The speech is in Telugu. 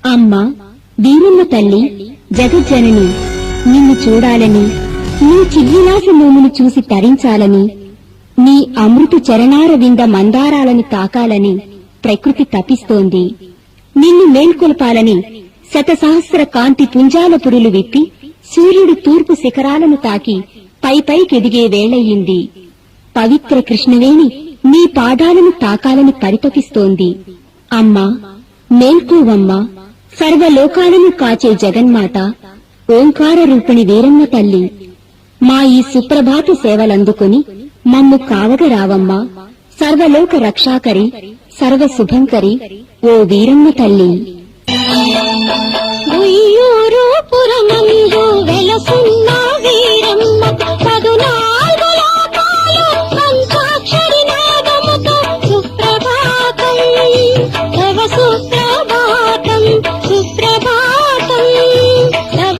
అమ్మ వీరమ్మ తల్లి జగజ్జనని, నిన్ను చూడాలని, నీ చివ్విలాస నోమును చూసి తరించాలని, నీ అమృత చరణార వింద మందారాలను తాకాలని ప్రకృతి తపిస్తోంది. నిన్ను మేల్కొల్పాలని శతసహస్ర కాంతి పుంజాల పురులు విప్పి సూర్యుడు తూర్పు శిఖరాలను తాకి పైకెదిగే వేళయింది. పవిత్ర కృష్ణవేణి నీ పాదాలను తాకాలని పరితపిస్తోంది. అమ్మా మేల్కోవమ్మా, సర్వలోకాలను కాచే జగన్మాత, ఓంకార రూపిణి వీరమ్మ తల్లి, మా ఈ సుప్రభాత సేవలందుకుని మమ్ము కావగరావమ్మా. సర్వలోక రక్షాకరి, సర్వశుభంకరి ఓ వీరమ్మ తల్లి. ఉయ్యూరు పురమందు వెలసున్న వీరమ్మ పదునా